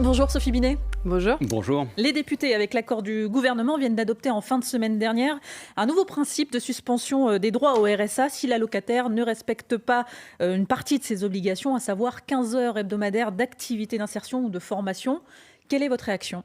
Bonjour Sophie Binet. Bonjour. Bonjour. Les députés, avec l'accord du gouvernement, viennent d'adopter en fin de semaine dernière un nouveau principe de suspension des droits au RSA si l'allocataire ne respecte pas une partie de ses obligations, à savoir 15 heures hebdomadaires d'activité d'insertion ou de formation. Quelle est votre réaction ?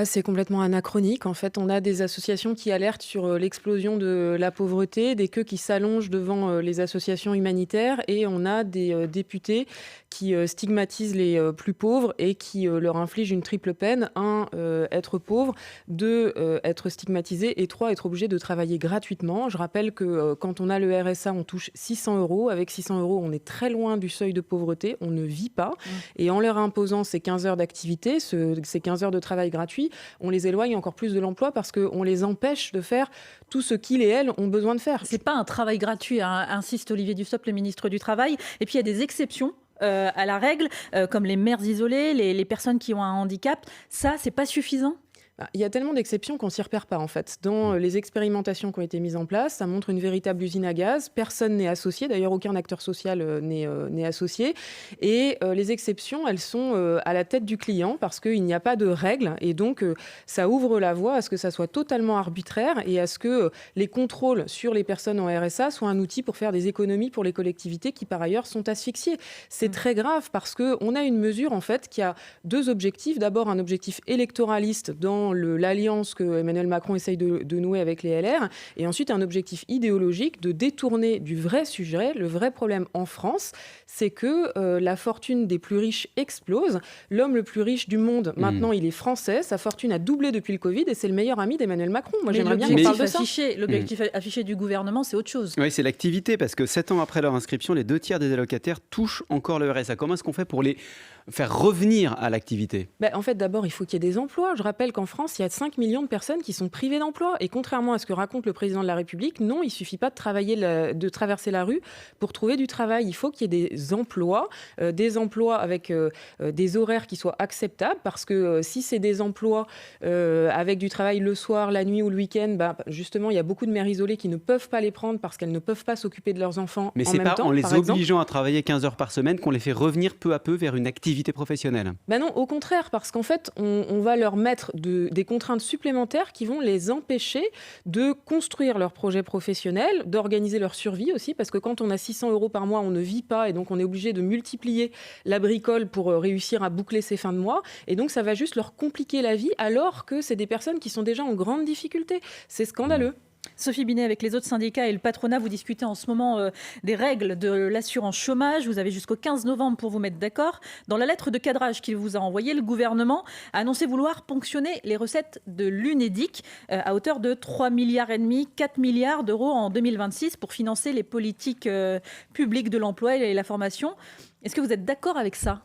C'est complètement anachronique. En fait, on a des associations qui alertent sur l'explosion de la pauvreté, des queues qui s'allongent devant les associations humanitaires, et on a des députés qui stigmatisent les plus pauvres et qui leur infligent une triple peine. 1, être pauvre. 2, être stigmatisé. Et 3, être obligé de travailler gratuitement. Je rappelle que quand on a le RSA, on touche 600 €. Avec 600 €, on est très loin du seuil de pauvreté. On ne vit pas. Et en leur imposant ces 15 heures d'activité, ces 15 heures de travail gratuit, on les éloigne encore plus de l'emploi parce qu'on les empêche de faire tout ce qu'ils et elles ont besoin de faire. C'est pas un travail gratuit, hein, insiste Olivier Dussopt, le ministre du Travail. Et puis il y a des exceptions à la règle, comme les mères isolées, les personnes qui ont un handicap. Ça, c'est pas suffisant ? Il y a tellement d'exceptions qu'on ne s'y repère pas, en fait. Dans les expérimentations qui ont été mises en place, ça montre une véritable usine à gaz. Personne n'est associé. D'ailleurs, aucun acteur social n'est associé. Et les exceptions, elles sont à la tête du client parce qu'il n'y a pas de règles. Et donc, ça ouvre la voie à ce que ça soit totalement arbitraire et à ce que les contrôles sur les personnes en RSA soient un outil pour faire des économies pour les collectivités qui, par ailleurs, sont asphyxiées. C'est très grave parce qu'on a une mesure, en fait, qui a 2 objectifs. D'abord, un objectif électoraliste dans l'alliance que Emmanuel Macron essaye de nouer avec les LR, et ensuite un objectif idéologique de détourner du vrai sujet. Le vrai problème en France, c'est que la fortune des plus riches explose. L'homme le plus riche du monde, maintenant, il est français. Sa fortune a doublé depuis le Covid et c'est le meilleur ami d'Emmanuel Macron. Moi, j'aimerais bien qu'on parle de ça. L'objectif affiché du gouvernement, c'est autre chose. Oui, c'est l'activité, parce que 7 ans après leur inscription, les 2 tiers des allocataires touchent encore le RSA. Comment est-ce qu'on fait pour les faire revenir à l'activité ? En fait, d'abord, il faut qu'il y ait des emplois. Je rappelle qu'en France, il y a 5 millions de personnes qui sont privées d'emploi. Et contrairement à ce que raconte le président de la République, non, il ne suffit pas de traverser la rue pour trouver du travail. Il faut qu'il y ait des emplois avec des horaires qui soient acceptables. Parce que si c'est des emplois avec du travail le soir, la nuit ou le week-end, justement, il y a beaucoup de mères isolées qui ne peuvent pas les prendre parce qu'elles ne peuvent pas s'occuper de leurs enfants en même temps. Mais c'est pas en les obligeant à travailler 15 heures par semaine qu'on les fait revenir peu à peu vers une activité professionnelle. Non, au contraire, parce qu'en fait, on va leur mettre des contraintes supplémentaires qui vont les empêcher de construire leur projet professionnel, d'organiser leur survie aussi, parce que quand on a 600 € par mois, on ne vit pas et donc on est obligé de multiplier la bricole pour réussir à boucler ses fins de mois. Et donc, ça va juste leur compliquer la vie alors que c'est des personnes qui sont déjà en grande difficulté. C'est scandaleux. Sophie Binet, avec les autres syndicats et le patronat, vous discutez en ce moment des règles de l'assurance chômage. Vous avez jusqu'au 15 novembre pour vous mettre d'accord. Dans la lettre de cadrage qu'il vous a envoyée, le gouvernement a annoncé vouloir ponctionner les recettes de l'Unédic à hauteur de 3,5 milliards, 4 milliards d'euros en 2026 pour financer les politiques publiques de l'emploi et la formation. Est-ce que vous êtes d'accord avec ça ?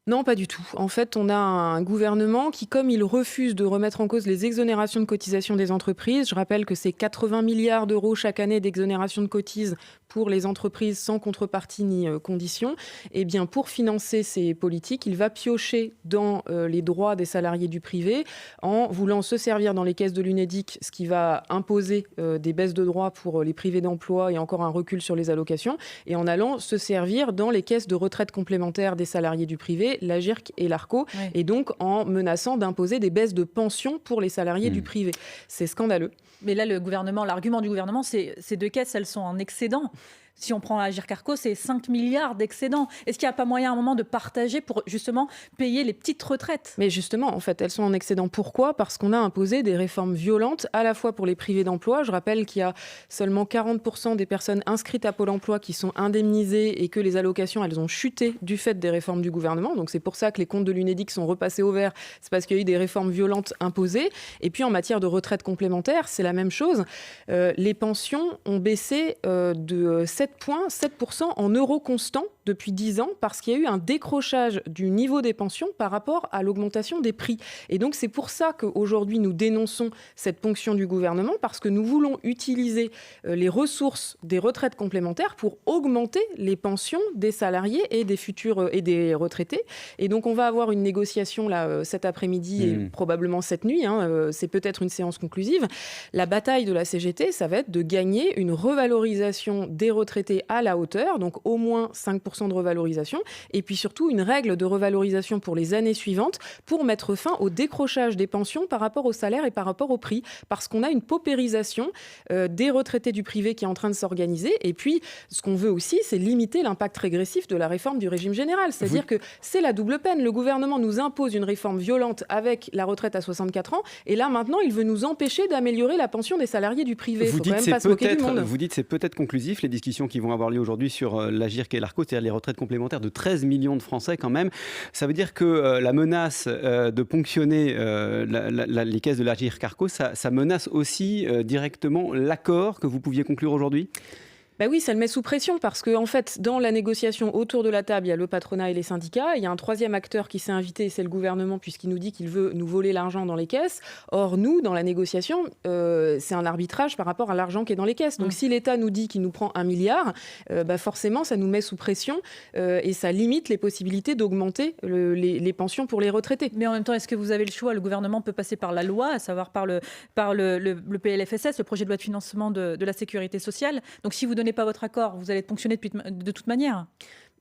Non, pas du tout. En fait, on a un gouvernement qui, comme il refuse de remettre en cause les exonérations de cotisations des entreprises, je rappelle que c'est 80 milliards d'euros chaque année d'exonération de cotises pour les entreprises sans contrepartie ni condition, et bien pour financer ces politiques, il va piocher dans les droits des salariés du privé en voulant se servir dans les caisses de l'Unédic, ce qui va imposer des baisses de droits pour les privés d'emploi et encore un recul sur les allocations, et en allant se servir dans les caisses de retraite complémentaires des salariés du privé, l'Agirc et l'Arco, et donc en menaçant d'imposer des baisses de pension pour les salariés du privé. C'est scandaleux. Mais là, l'argument du gouvernement, c'est ces 2 caisses, elles sont en excédent. Si on prend Agirc Arco, c'est 5 milliards d'excédents. Est-ce qu'il n'y a pas moyen à un moment de partager pour justement payer les petites retraites ? Mais justement, en fait, elles sont en excédent. Pourquoi ? Parce qu'on a imposé des réformes violentes, à la fois pour les privés d'emploi. Je rappelle qu'il y a seulement 40% des personnes inscrites à Pôle emploi qui sont indemnisées et que les allocations, elles ont chuté du fait des réformes du gouvernement. Donc c'est pour ça que les comptes de l'Unédic sont repassés au vert. C'est parce qu'il y a eu des réformes violentes imposées. Et puis en matière de retraite complémentaire, c'est la même chose. Les pensions ont baissé de 7% en euros constants depuis 10 ans parce qu'il y a eu un décrochage du niveau des pensions par rapport à l'augmentation des prix. Et donc c'est pour ça qu'aujourd'hui nous dénonçons cette ponction du gouvernement, parce que nous voulons utiliser les ressources des retraites complémentaires pour augmenter les pensions des salariés et des futurs et des retraités. Et donc on va avoir une négociation là cet après-midi et probablement cette nuit. C'est peut-être une séance conclusive. La bataille de la CGT, ça va être de gagner une revalorisation des retraités retraités à la hauteur, donc au moins 5% de revalorisation, et puis surtout une règle de revalorisation pour les années suivantes pour mettre fin au décrochage des pensions par rapport au salaire et par rapport au prix, parce qu'on a une paupérisation des retraités du privé qui est en train de s'organiser. Et puis, ce qu'on veut aussi, c'est limiter l'impact régressif de la réforme du régime général. C'est-à-dire que c'est la double peine. Le gouvernement nous impose une réforme violente avec la retraite à 64 ans, et là, maintenant, il veut nous empêcher d'améliorer la pension des salariés du privé. Vous dites que c'est peut-être conclusif, les discussions qui vont avoir lieu aujourd'hui sur l'Agirc et l'Arco, c'est-à-dire les retraites complémentaires de 13 millions de Français quand même. Ça veut dire que la menace de ponctionner les caisses de l'Agirc-Arco, ça menace aussi directement l'accord que vous pouviez conclure aujourd'hui ? Oui, ça le met sous pression parce que, en fait, dans la négociation autour de la table, il y a le patronat et les syndicats. Il y a un troisième acteur qui s'est invité, c'est le gouvernement, puisqu'il nous dit qu'il veut nous voler l'argent dans les caisses. Or, nous, dans la négociation, c'est un arbitrage par rapport à l'argent qui est dans les caisses. Donc, si l'État nous dit qu'il nous prend 1 milliard, forcément, ça nous met sous pression et ça limite les possibilités d'augmenter les pensions pour les retraités. Mais en même temps, est-ce que vous avez le choix ? Le gouvernement peut passer par la loi, à savoir par le PLFSS, le projet de loi de financement de la sécurité sociale. Donc, si vous donnez pas votre accord, vous allez être ponctionné de toute manière.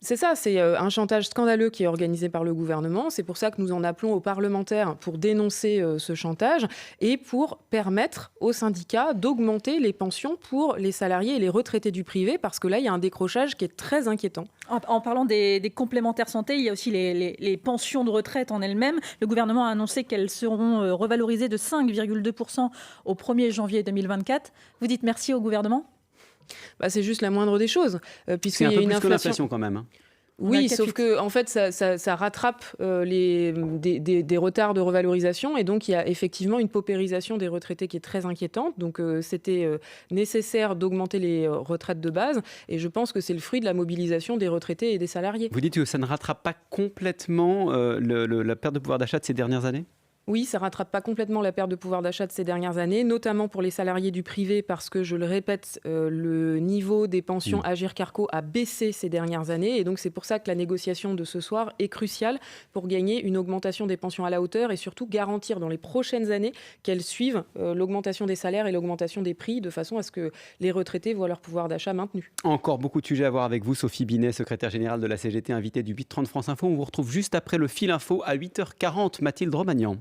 C'est ça, c'est un chantage scandaleux qui est organisé par le gouvernement. C'est pour ça que nous en appelons aux parlementaires pour dénoncer ce chantage et pour permettre aux syndicats d'augmenter les pensions pour les salariés et les retraités du privé, parce que là, il y a un décrochage qui est très inquiétant. En parlant des complémentaires santé, il y a aussi les pensions de retraite en elles-mêmes. Le gouvernement a annoncé qu'elles seront revalorisées de 5,2% au 1er janvier 2024. Vous dites merci au gouvernement ? C'est juste la moindre des choses. C'est un peu plus que l'inflation quand même. Hein. Oui, sauf que en fait, ça rattrape des retards de revalorisation, et donc il y a effectivement une paupérisation des retraités qui est très inquiétante. Donc c'était nécessaire d'augmenter les retraites de base, et je pense que c'est le fruit de la mobilisation des retraités et des salariés. Vous dites que ça ne rattrape pas complètement la perte de pouvoir d'achat de ces dernières années ? Oui, ça ne rattrape pas complètement la perte de pouvoir d'achat de ces dernières années, notamment pour les salariés du privé, parce que, je le répète, le niveau des pensions Agirc-Arco a baissé ces dernières années. Et donc, c'est pour ça que la négociation de ce soir est cruciale pour gagner une augmentation des pensions à la hauteur et surtout garantir dans les prochaines années qu'elles suivent l'augmentation des salaires et l'augmentation des prix, de façon à ce que les retraités voient leur pouvoir d'achat maintenu. Encore beaucoup de sujets à voir avec vous, Sophie Binet, secrétaire générale de la CGT, invitée du 8h30 France Info. On vous retrouve juste après le fil info à 8h40. Mathilde Romagnan.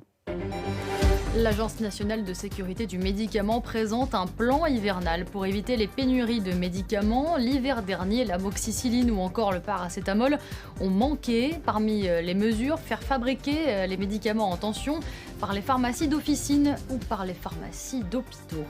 L'Agence nationale de sécurité du médicament présente un plan hivernal pour éviter les pénuries de médicaments. L'hiver dernier, l'amoxicilline ou encore le paracétamol ont manqué. Parmi les mesures, faire fabriquer les médicaments en tension par les pharmacies d'officine ou par les pharmacies d'hôpitaux.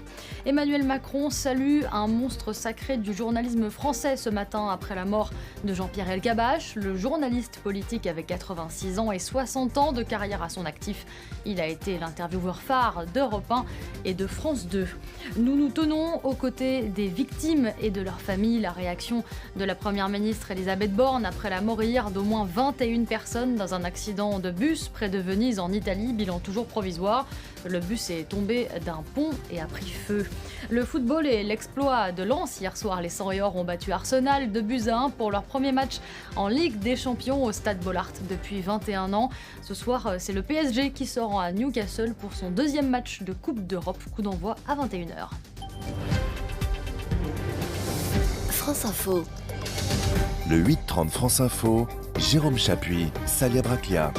Emmanuel Macron salue un monstre sacré du journalisme français ce matin après la mort de Jean-Pierre Elkabbach. Le journaliste politique avait 86 ans et 60 ans de carrière à son actif. Il a été l'intervieweur phare d'Europe 1 et de France 2. Nous nous tenons aux côtés des victimes et de leurs familles. La réaction de la première ministre Elisabeth Borne après la mort hier d'au moins 21 personnes dans un accident de bus près de Venise en Italie, bilan toujours provisoire. Le bus est tombé d'un pont et a pris feu. Le football et l'exploit de Lens. Hier soir, les 100 et or ont battu Arsenal 2-1 pour leur premier match en Ligue des Champions au Stade Bollaert depuis 21 ans. Ce soir, c'est le PSG qui sort à Newcastle pour son deuxième match de Coupe d'Europe. Coup d'envoi à 21h. France Info. Le 8h30 France Info, Jérôme Chapuis, Salia Braclia.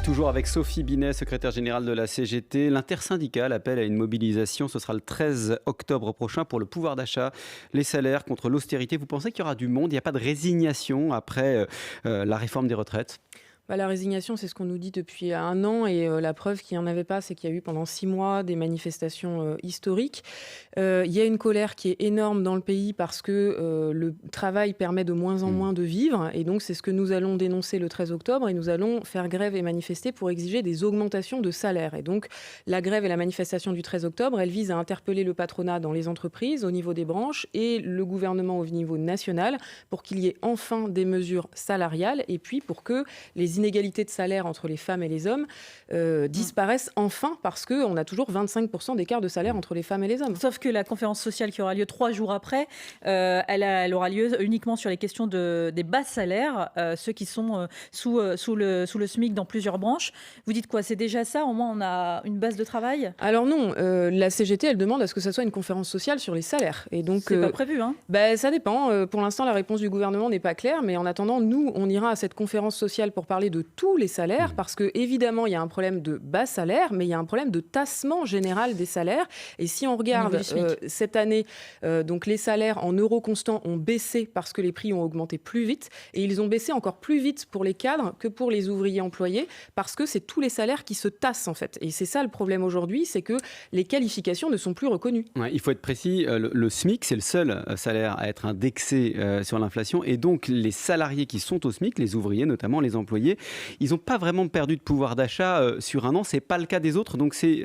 Toujours avec Sophie Binet, secrétaire générale de la CGT. L'intersyndicale appelle à une mobilisation. Ce sera le 13 octobre prochain pour le pouvoir d'achat, les salaires contre l'austérité. Vous pensez qu'il y aura du monde ? Il n'y a pas de résignation après la réforme des retraites ? La résignation, c'est ce qu'on nous dit depuis 1 an, et la preuve qu'il n'y en avait pas, c'est qu'il y a eu pendant 6 mois des manifestations historiques. Il y a une colère qui est énorme dans le pays parce que le travail permet de moins en moins de vivre, et donc c'est ce que nous allons dénoncer le 13 octobre, et nous allons faire grève et manifester pour exiger des augmentations de salaire. Et donc la grève et la manifestation du 13 octobre, elle vise à interpeller le patronat dans les entreprises, au niveau des branches, et le gouvernement au niveau national, pour qu'il y ait enfin des mesures salariales, et puis pour que les les inégalités de salaire entre les femmes et les hommes disparaissent enfin, parce qu'on a toujours 25% d'écart de salaire entre les femmes et les hommes. Sauf que la conférence sociale qui aura lieu 3 jours après, elle aura lieu uniquement sur les questions des bas salaires, ceux qui sont sous le SMIC dans plusieurs branches. Vous dites quoi? C'est déjà ça? Au moins, on a une base de travail? Alors non, la CGT, elle demande à ce que ça soit une conférence sociale sur les salaires. Et donc, c'est pas prévu, hein? Ça dépend. Pour l'instant, la réponse du gouvernement n'est pas claire, mais en attendant, nous, on ira à cette conférence sociale pour parler de tous les salaires, parce que évidemment, il y a un problème de bas salaire, mais il y a un problème de tassement général des salaires. Et si on regarde cette année, donc les salaires en euros constants ont baissé parce que les prix ont augmenté plus vite, et ils ont baissé encore plus vite pour les cadres que pour les ouvriers employés, parce que c'est tous les salaires qui se tassent en fait. Et c'est ça le problème aujourd'hui, c'est que les qualifications ne sont plus reconnues. Ouais, il faut être précis, le SMIC, c'est le seul salaire à être indexé sur l'inflation, et donc les salariés qui sont au SMIC, les ouvriers notamment, les employés, ils n'ont pas vraiment perdu de pouvoir d'achat sur un an, c'est pas le cas des autres, donc c'est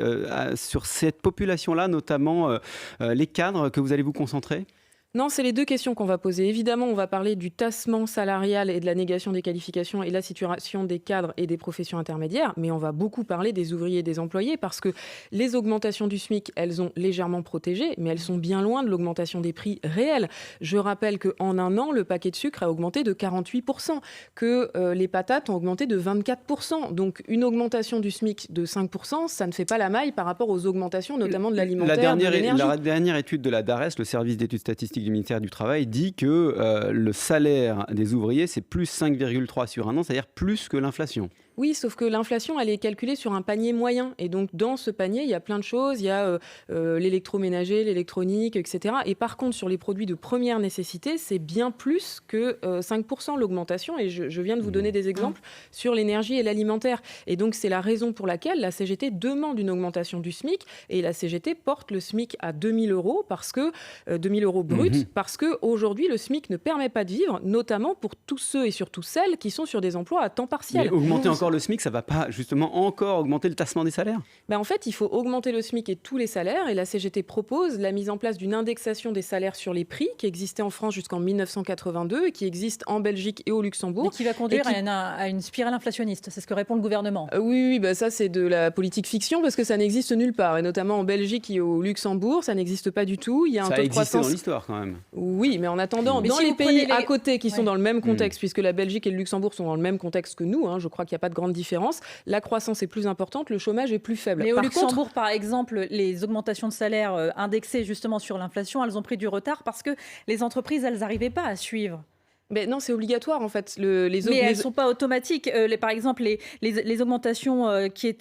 sur cette population-là, notamment les cadres, que vous allez vous concentrer? Non, c'est les deux questions qu'on va poser. Évidemment, on va parler du tassement salarial et de la négation des qualifications et la situation des cadres et des professions intermédiaires, mais on va beaucoup parler des ouvriers et des employés, parce que les augmentations du SMIC, elles ont légèrement protégé, mais elles sont bien loin de l'augmentation des prix réels. Je rappelle qu'en un an, le paquet de sucre a augmenté de 48%, que les patates ont augmenté de 24%. Donc une augmentation du SMIC de 5%, ça ne fait pas la maille par rapport aux augmentations, notamment de l'alimentaire, de l'énergie. La dernière étude de la DARES, le service d'études statistiques du ministère du Travail, dit que le salaire des ouvriers, c'est plus 5,3 sur un an, c'est-à-dire plus que l'inflation. Oui, sauf que l'inflation, elle est calculée sur un panier moyen. Et donc, dans ce panier, il y a plein de choses. Il y a l'électroménager, l'électronique, etc. Et par contre, sur les produits de première nécessité, c'est bien plus que 5% l'augmentation. Et je viens de vous donner des exemples sur l'énergie et l'alimentaire. Et donc, c'est la raison pour laquelle la CGT demande une augmentation du SMIC. Et la CGT porte le SMIC à 2 000 euros, parce que 2 000 euros bruts, parce qu'aujourd'hui, le SMIC ne permet pas de vivre, notamment pour tous ceux et surtout celles qui sont sur des emplois à temps partiel. Mais augmenter encore le SMIC, ça ne va pas justement encore augmenter le tassement des salaires? En fait, il faut augmenter le SMIC et tous les salaires. Et la CGT propose la mise en place d'une indexation des salaires sur les prix qui existait en France jusqu'en 1982 et qui existe en Belgique et au Luxembourg. Et qui va conduire à une spirale inflationniste. C'est ce que répond le gouvernement. Oui, ça c'est de la politique fiction, parce que ça n'existe nulle part. Et notamment en Belgique et au Luxembourg, ça n'existe pas du tout. Il y a un taux de croissance. Ça a existé dans l'histoire quand même. Oui, mais en attendant, dans les pays à côté qui sont dans le même contexte, puisque la Belgique et le Luxembourg sont dans le même contexte que nous, je crois qu'il n'y a pas de grande différence. La croissance est plus importante, le chômage est plus faible. Mais au Luxembourg, par exemple, les augmentations de salaire indexées justement sur l'inflation, elles ont pris du retard parce que les entreprises, elles n'arrivaient pas à suivre. Mais non, c'est obligatoire en fait. Mais elles ne sont pas automatiques. Par exemple, les augmentations qui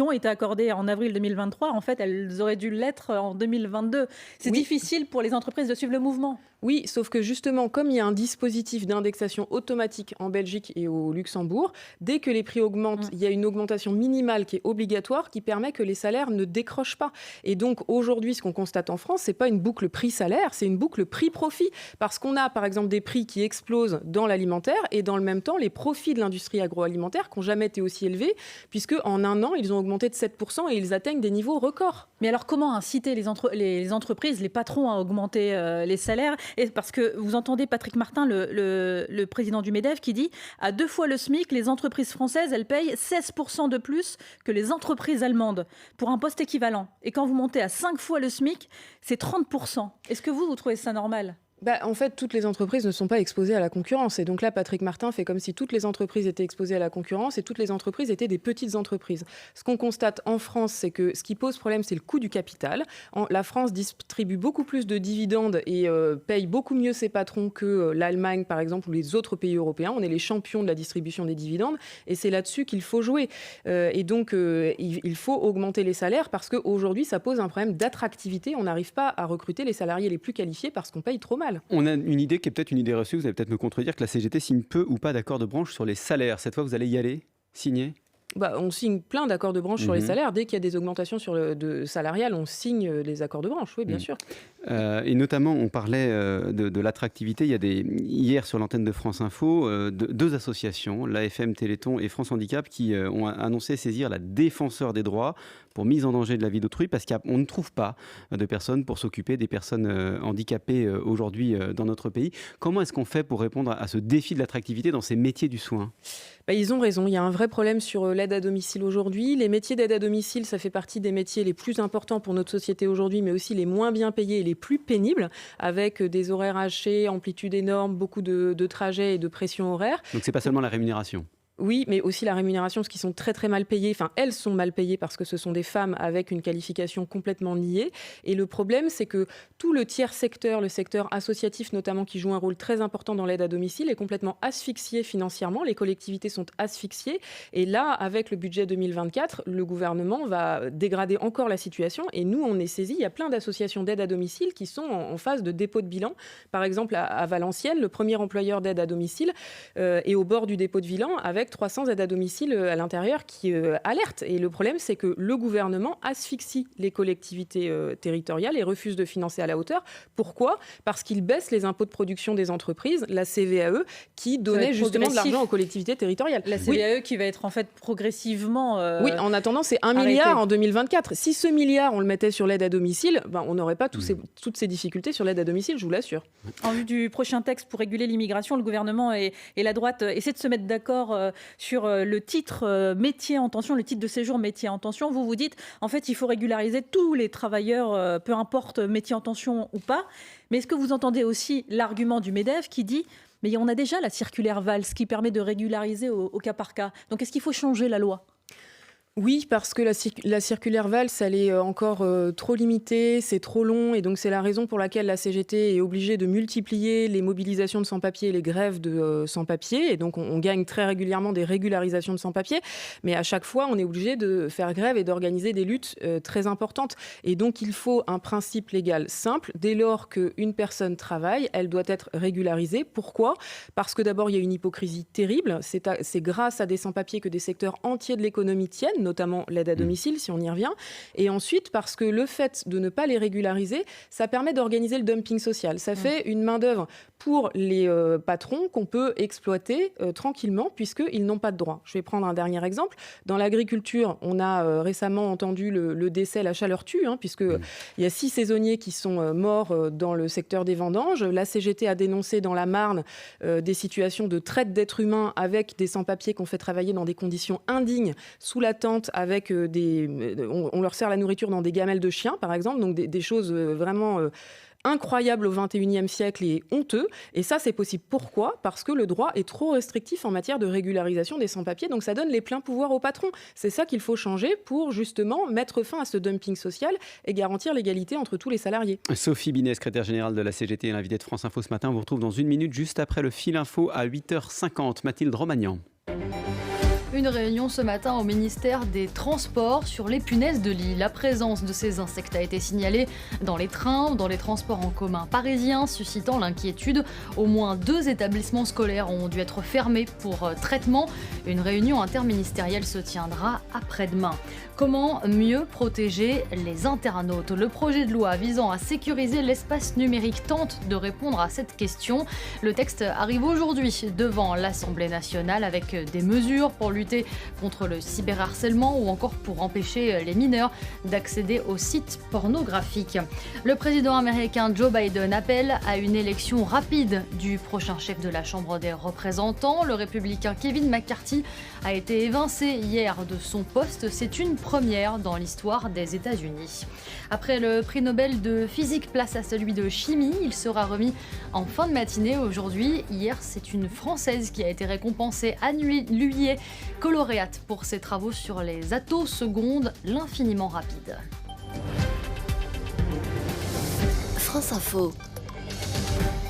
ont été accordées en avril 2023, en fait, elles auraient dû l'être en 2022. C'est difficile pour les entreprises de suivre le mouvement. Oui, sauf que justement, comme il y a un dispositif d'indexation automatique en Belgique et au Luxembourg, dès que les prix augmentent, il y a une augmentation minimale qui est obligatoire, qui permet que les salaires ne décrochent pas. Et donc aujourd'hui, ce qu'on constate en France, c'est pas une boucle prix-salaire, c'est une boucle prix-profit. Parce qu'on a par exemple des prix qui explosent dans l'alimentaire et dans le même temps, les profits de l'industrie agroalimentaire qui n'ont jamais été aussi élevés, puisque en un an, ils ont augmenté de 7% et ils atteignent des niveaux records. Mais alors comment inciter les entreprises, les patrons à augmenter les salaires? Et parce que vous entendez Patrick Martin, le président du MEDEF, qui dit à 2 fois le SMIC, les entreprises françaises, elles payent 16% de plus que les entreprises allemandes pour un poste équivalent. Et quand vous montez à 5 fois le SMIC, c'est 30%. Est-ce que vous trouvez ça normal ? En fait, toutes les entreprises ne sont pas exposées à la concurrence. Et donc là, Patrick Martin fait comme si toutes les entreprises étaient exposées à la concurrence et toutes les entreprises étaient des petites entreprises. Ce qu'on constate en France, c'est que ce qui pose problème, c'est le coût du capital. La France distribue beaucoup plus de dividendes et paye beaucoup mieux ses patrons que l'Allemagne, par exemple, ou les autres pays européens. On est les champions de la distribution des dividendes et c'est là-dessus qu'il faut jouer. Et donc, il faut augmenter les salaires parce qu'aujourd'hui, ça pose un problème d'attractivité. On n'arrive pas à recruter les salariés les plus qualifiés parce qu'on paye trop mal. On a une idée qui est peut-être une idée reçue, vous allez peut-être me contredire, que la CGT signe peu ou pas d'accord de branche sur les salaires. Cette fois, vous allez y aller, signer ? On signe plein d'accords de branche sur les salaires. Dès qu'il y a des augmentations salariales, on signe les accords de branche, oui, bien sûr. Et notamment, on parlait de l'attractivité. Il y a hier, sur l'antenne de France Info, deux associations, l'AFM Téléthon et France Handicap, qui ont annoncé saisir la Défenseure des droits pour mise en danger de la vie d'autrui, parce qu'on ne trouve pas de personnes pour s'occuper des personnes handicapées aujourd'hui dans notre pays. Comment est-ce qu'on fait pour répondre à ce défi de l'attractivité dans ces métiers du soin ? Ils ont raison, il y a un vrai problème sur l'aide à domicile aujourd'hui. Les métiers d'aide à domicile, ça fait partie des métiers les plus importants pour notre société aujourd'hui, mais aussi les moins bien payés et les plus pénibles, avec des horaires hachés, amplitude énorme, beaucoup de trajets et de pression horaire. Donc c'est pas seulement la rémunération. Oui, mais aussi la rémunération, parce qu'ils sont très très mal payés. Enfin, elles sont mal payées parce que ce sont des femmes avec une qualification complètement liée. Et le problème, c'est que tout le tiers secteur, le secteur associatif notamment, qui joue un rôle très important dans l'aide à domicile, est complètement asphyxié financièrement. Les collectivités sont asphyxiées. Et là, avec le budget 2024, le gouvernement va dégrader encore la situation. Et nous, on est saisis. Il y a plein d'associations d'aide à domicile qui sont en phase de dépôt de bilan. Par exemple, à Valenciennes, le premier employeur d'aide à domicile est au bord du dépôt de bilan avec 300 aides à domicile à l'intérieur qui alertent. Et le problème, c'est que le gouvernement asphyxie les collectivités territoriales et refuse de financer à la hauteur. Pourquoi ? Parce qu'il baisse les impôts de production des entreprises, la CVAE, qui donnait justement de l'argent aux collectivités territoriales. La CVAE qui va être en fait progressivement oui, en attendant, c'est 1 milliard en 2024. Si ce milliard, on le mettait sur l'aide à domicile, on n'aurait pas toutes ces difficultés sur l'aide à domicile, je vous l'assure. En vue du prochain texte pour réguler l'immigration, le gouvernement et la droite essaient de se mettre d'accord sur le titre métier en tension, le titre de séjour métier en tension. Vous dites, en fait, il faut régulariser tous les travailleurs, peu importe métier en tension ou pas. Mais est-ce que vous entendez aussi l'argument du MEDEF qui dit, mais on a déjà la circulaire Valls qui permet de régulariser au cas par cas. Donc, est-ce qu'il faut changer la loi ? Oui, parce que la circulaire Valls, elle est encore trop limitée, c'est trop long, et donc c'est la raison pour laquelle la CGT est obligée de multiplier les mobilisations de sans-papiers et les grèves de sans-papiers, et donc on gagne très régulièrement des régularisations de sans-papiers, mais à chaque fois, on est obligé de faire grève et d'organiser des luttes très importantes. Et donc, il faut un principe légal simple. Dès lors qu'une personne travaille, elle doit être régularisée. Pourquoi ? Parce que d'abord, il y a une hypocrisie terrible. C'est grâce à des sans-papiers que des secteurs entiers de l'économie tiennent, notamment l'aide à domicile, si on y revient. Et ensuite, parce que le fait de ne pas les régulariser, ça permet d'organiser le dumping social. Ça fait une main-d'œuvre pour les patrons qu'on peut exploiter tranquillement, puisqu'ils n'ont pas de droit. Je vais prendre un dernier exemple. Dans l'agriculture, on a récemment entendu le décès, la chaleur tue, puisqu'il y a 6 saisonniers qui sont morts dans le secteur des vendanges. La CGT a dénoncé dans la Marne des situations de traite d'êtres humains avec des sans-papiers qu'on fait travailler dans des conditions indignes, sous la tente, avec on leur sert la nourriture dans des gamelles de chiens, par exemple, donc des choses vraiment incroyables au XXIe siècle et honteux. Et ça, c'est possible. Pourquoi ? Parce que le droit est trop restrictif en matière de régularisation des sans-papiers, donc ça donne les pleins pouvoirs aux patrons. C'est ça qu'il faut changer pour justement mettre fin à ce dumping social et garantir l'égalité entre tous les salariés. Sophie Binet, secrétaire générale de la CGT et l'invitée de France Info ce matin. On vous retrouve dans 1 minute, juste après le fil info à 8h50. Mathilde Romagnan. Une réunion ce matin au ministère des Transports sur les punaises de lit. La présence de ces insectes a été signalée dans les trains ou dans les transports en commun parisiens, suscitant l'inquiétude. Au moins 2 établissements scolaires ont dû être fermés pour traitement. Une réunion interministérielle se tiendra après-demain. Comment mieux protéger les internautes ? Le projet de loi visant à sécuriser l'espace numérique tente de répondre à cette question. Le texte arrive aujourd'hui devant l'Assemblée nationale avec des mesures pour lutter contre le cyberharcèlement ou encore pour empêcher les mineurs d'accéder aux sites pornographiques. Le président américain Joe Biden appelle à une élection rapide du prochain chef de la Chambre des représentants. Le républicain Kevin McCarthy a été évincé hier de son poste. C'est une première dans l'histoire des États-Unis. Après le prix Nobel de physique, place à celui de chimie. Il sera remis en fin de matinée aujourd'hui. Hier, c'est une Française qui a été récompensée, Anne Lhuillier, lauréate pour ses travaux sur les attosecondes, l'infiniment rapide. France Info.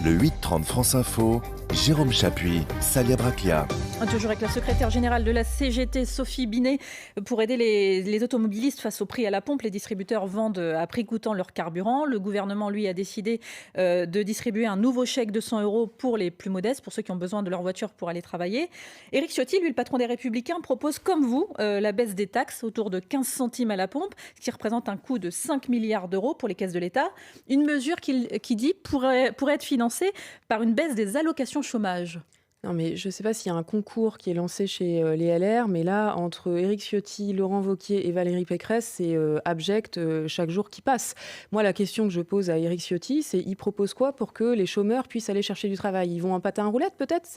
Le 8-30 France Info, Jérôme Chapuis, Salia Braclia. Toujours avec la secrétaire générale de la CGT, Sophie Binet. Pour aider les automobilistes face au prix à la pompe, les distributeurs vendent à prix coûtant leur carburant. Le gouvernement, lui, a décidé de distribuer un nouveau chèque de 100 € pour les plus modestes, pour ceux qui ont besoin de leur voiture pour aller travailler. Éric Ciotti, lui, le patron des Républicains, propose, comme vous, la baisse des taxes autour de 15 centimes à la pompe, ce qui représente un coût de 5 milliards d'euros pour les caisses de l'État. Une mesure qui dit pourrait être financée par une baisse des allocations chômage. Non, mais je ne sais pas s'il y a un concours qui est lancé chez les LR, mais là, entre Éric Ciotti, Laurent Wauquiez et Valérie Pécresse, c'est abject chaque jour qui passe. Moi, la question que je pose à Éric Ciotti, c'est il propose quoi pour que les chômeurs puissent aller chercher du travail? Ils vont en patin à roulettes, peut-être?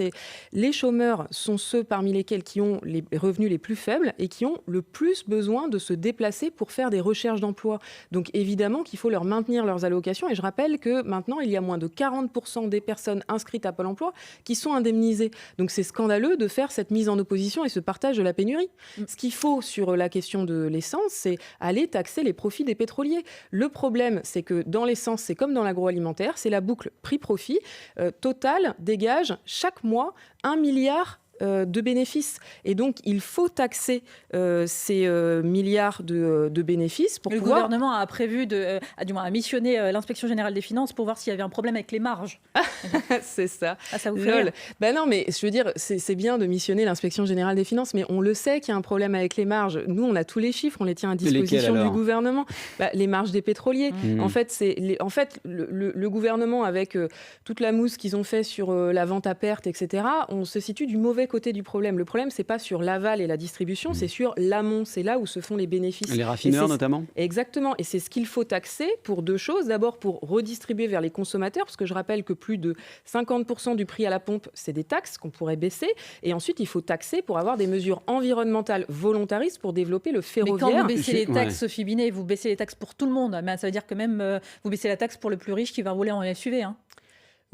Les chômeurs sont ceux parmi lesquels qui ont les revenus les plus faibles et qui ont le plus besoin de se déplacer pour faire des recherches d'emploi. Donc, évidemment qu'il faut leur maintenir leurs allocations. Et je rappelle que maintenant, il y a moins de 40% des personnes inscrites à Pôle emploi qui sont indemnisées. Donc c'est scandaleux de faire cette mise en opposition et ce partage de la pénurie. Ce qu'il faut sur la question de l'essence, c'est aller taxer les profits des pétroliers. Le problème, c'est que dans l'essence, c'est comme dans l'agroalimentaire, c'est la boucle prix-profit. Total dégage chaque mois 1 milliard de bénéfices. Et donc, il faut taxer ces milliards de bénéfices pour pouvoir... Le gouvernement a prévu, du moins a missionné l'inspection générale des finances pour voir s'il y avait un problème avec les marges. C'est ça. Ah, ça vous fait rire. Ben non, mais je veux dire, c'est bien de missionner l'inspection générale des finances, mais on le sait qu'il y a un problème avec les marges. Nous, on a tous les chiffres, on les tient à disposition du gouvernement. Les marges des pétroliers. En fait, le gouvernement, avec toute la mousse qu'ils ont fait sur la vente à perte, etc., on se situe du mauvais côté du problème. Le problème, c'est pas sur l'aval et la distribution, c'est sur l'amont. C'est là où se font les bénéfices. Les raffineurs, notamment. Exactement. Et c'est ce qu'il faut taxer pour deux choses. D'abord, pour redistribuer vers les consommateurs, parce que je rappelle que plus de 50% du prix à la pompe, c'est des taxes qu'on pourrait baisser. Et ensuite, il faut taxer pour avoir des mesures environnementales volontaristes pour développer le ferroviaire. Mais quand vous baissez les taxes, Sophie Binet, vous baissez les taxes pour tout le monde. Mais ça veut dire que même vous baissez la taxe pour le plus riche qui va rouler en SUV.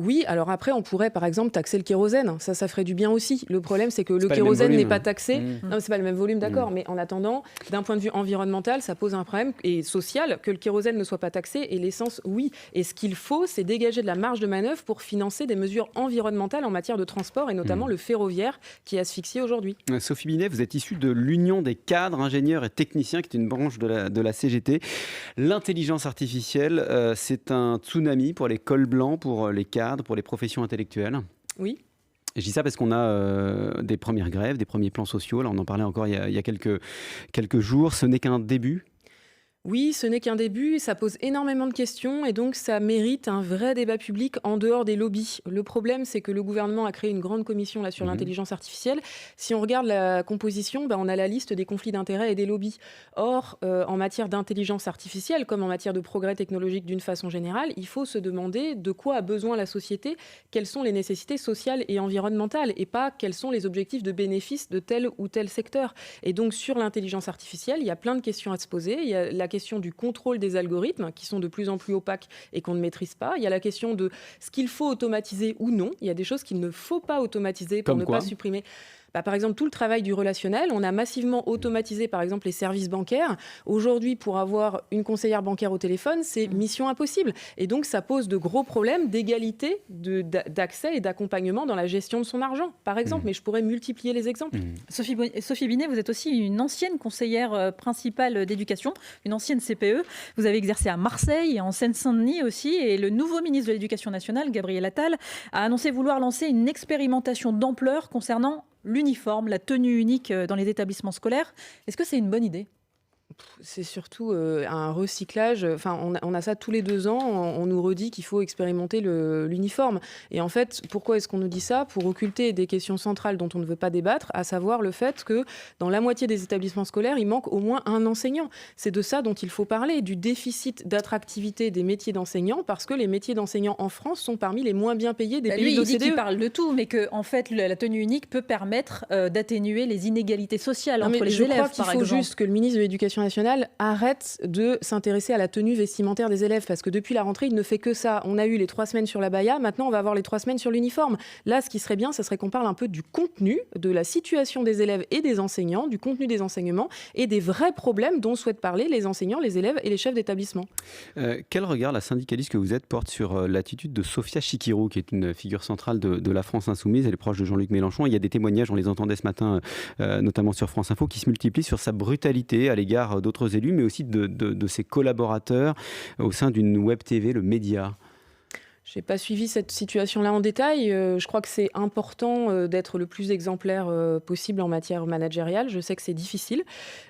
Oui, alors après, on pourrait par exemple taxer le kérosène. Ça ferait du bien aussi. Le problème, c'est que le kérosène n'est pas taxé. Non, c'est pas le même volume, d'accord. Mais en attendant, d'un point de vue environnemental, ça pose un problème, et social, que le kérosène ne soit pas taxé, et l'essence, oui. Et ce qu'il faut, c'est dégager de la marge de manœuvre pour financer des mesures environnementales en matière de transport, et notamment le ferroviaire, qui est asphyxié aujourd'hui. Sophie Binet, vous êtes issue de l'Union des cadres, ingénieurs et techniciens, qui est une branche de la CGT. L'intelligence artificielle, c'est un tsunami pour les cols blancs, pour les cadres, pour les professions intellectuelles. Oui. Et je dis ça parce qu'on a des premières grèves, des premiers plans sociaux. Là, on en parlait encore il y a quelques jours. Ce n'est qu'un début. Oui, ce n'est qu'un début, ça pose énormément de questions et donc ça mérite un vrai débat public en dehors des lobbies. Le problème, c'est que le gouvernement a créé une grande commission là, sur l'intelligence artificielle. Si on regarde la composition, on a la liste des conflits d'intérêts et des lobbies. Or, en matière d'intelligence artificielle, comme en matière de progrès technologique d'une façon générale, il faut se demander de quoi a besoin la société, quelles sont les nécessités sociales et environnementales, et pas quels sont les objectifs de bénéfice de tel ou tel secteur. Et donc, sur l'intelligence artificielle, il y a plein de questions à se poser. Il y a la question du contrôle des algorithmes qui sont de plus en plus opaques et qu'on ne maîtrise pas. Il y a la question de ce qu'il faut automatiser ou non. Il y a des choses qu'il ne faut pas automatiser pour ne pas supprimer. Par exemple, tout le travail du relationnel, on a massivement automatisé, par exemple, les services bancaires. Aujourd'hui, pour avoir une conseillère bancaire au téléphone, c'est mission impossible. Et donc, ça pose de gros problèmes d'égalité, d'accès et d'accompagnement dans la gestion de son argent, par exemple. Mais je pourrais multiplier les exemples. Sophie Binet, vous êtes aussi une ancienne conseillère principale d'éducation, une ancienne CPE. Vous avez exercé à Marseille et en Seine-Saint-Denis aussi. Et le nouveau ministre de l'Éducation nationale, Gabriel Attal, a annoncé vouloir lancer une expérimentation d'ampleur concernant l'uniforme, la tenue unique dans les établissements scolaires. Est-ce que c'est une bonne idée ? C'est surtout un recyclage. Enfin, on a ça tous les 2 ans. On nous redit qu'il faut expérimenter l'uniforme. Et en fait, pourquoi est-ce qu'on nous dit ça ? Pour occulter des questions centrales dont on ne veut pas débattre, à savoir le fait que dans la moitié des établissements scolaires, il manque au moins un enseignant. C'est de ça dont il faut parler, du déficit d'attractivité des métiers d'enseignants, parce que les métiers d'enseignants en France sont parmi les moins bien payés des pays de l'OCDE. Il dit qu'il parle de tout, mais que en fait, la tenue unique peut permettre d'atténuer les inégalités sociales entre les élèves, par exemple. Je crois qu'il faut juste que le ministre de l'Éducation nationale arrête de s'intéresser à la tenue vestimentaire des élèves, parce que depuis la rentrée, il ne fait que ça. On a eu les 3 semaines sur l'abaya, maintenant on va avoir les 3 semaines sur l'uniforme. Là, ce qui serait bien, ce serait qu'on parle un peu du contenu, de la situation des élèves et des enseignants, du contenu des enseignements et des vrais problèmes dont souhaitent parler les enseignants, les élèves et les chefs d'établissement. Quel regard la syndicaliste que vous êtes porte sur l'attitude de Sophia Chikirou, qui est une figure centrale de la France insoumise? Elle est proche de Jean-Luc Mélenchon. Il y a des témoignages, on les entendait ce matin, notamment sur France Info, qui se multiplient sur sa brutalité à l'égard d'autres élus, mais aussi de ses collaborateurs au sein d'une web TV, le Média. Je n'ai pas suivi cette situation-là en détail. Je crois que c'est important d'être le plus exemplaire possible en matière managériale. Je sais que c'est difficile.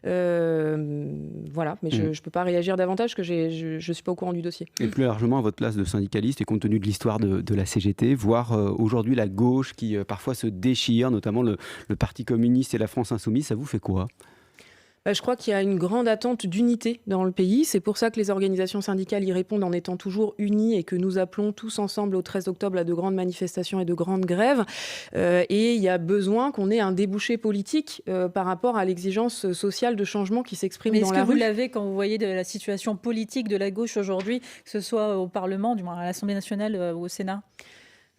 Voilà, mais je ne peux pas réagir davantage parce que je ne suis pas au courant du dossier. Et plus largement, à votre place de syndicaliste, et compte tenu de l'histoire de la CGT, voir aujourd'hui la gauche qui parfois se déchire, notamment le Parti communiste et la France insoumise, ça vous fait quoi ? Je crois qu'il y a une grande attente d'unité dans le pays. C'est pour ça que les organisations syndicales y répondent en étant toujours unies et que nous appelons tous ensemble au 13 octobre à de grandes manifestations et de grandes grèves. Et il y a besoin qu'on ait un débouché politique par rapport à l'exigence sociale de changement qui s'exprime dans la rue. Mais est-ce que vous l'avez quand vous voyez de la situation politique de la gauche aujourd'hui, que ce soit au Parlement, du moins à l'Assemblée nationale ou au Sénat ?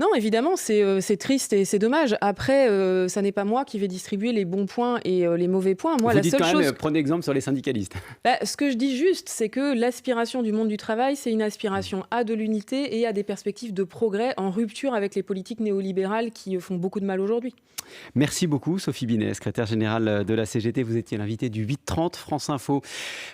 Non, évidemment, c'est triste et c'est dommage. Après, ça n'est pas moi qui vais distribuer les bons points et les mauvais points. Moi, vous dites quand même, prenez exemple sur les syndicalistes. Ce que je dis juste, c'est que l'aspiration du monde du travail, c'est une aspiration à de l'unité et à des perspectives de progrès en rupture avec les politiques néolibérales qui font beaucoup de mal aujourd'hui. Merci beaucoup, Sophie Binet, secrétaire générale de la CGT. Vous étiez l'invitée du 8h30 France Info.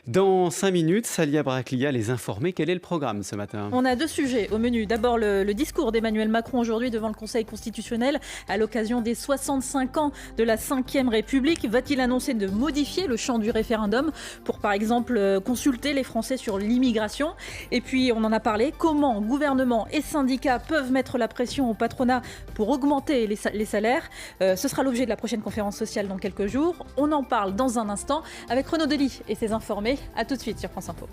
Dans 5 minutes, Salia Braclia, les informer. Quel est le programme ce matin ? On a 2 sujets au menu. D'abord, le discours d'Emmanuel Macron aujourd'hui devant le Conseil constitutionnel à l'occasion des 65 ans de la Ve République. Va-t-il annoncer de modifier le champ du référendum pour, par exemple, consulter les Français sur l'immigration ? Et puis, on en a parlé, comment gouvernement et syndicats peuvent mettre la pression au patronat pour augmenter les salaires ? Ce sera l'objet de la prochaine conférence sociale dans quelques jours. On en parle dans un instant avec Renaud Delis et ses informés. A tout de suite sur France Info.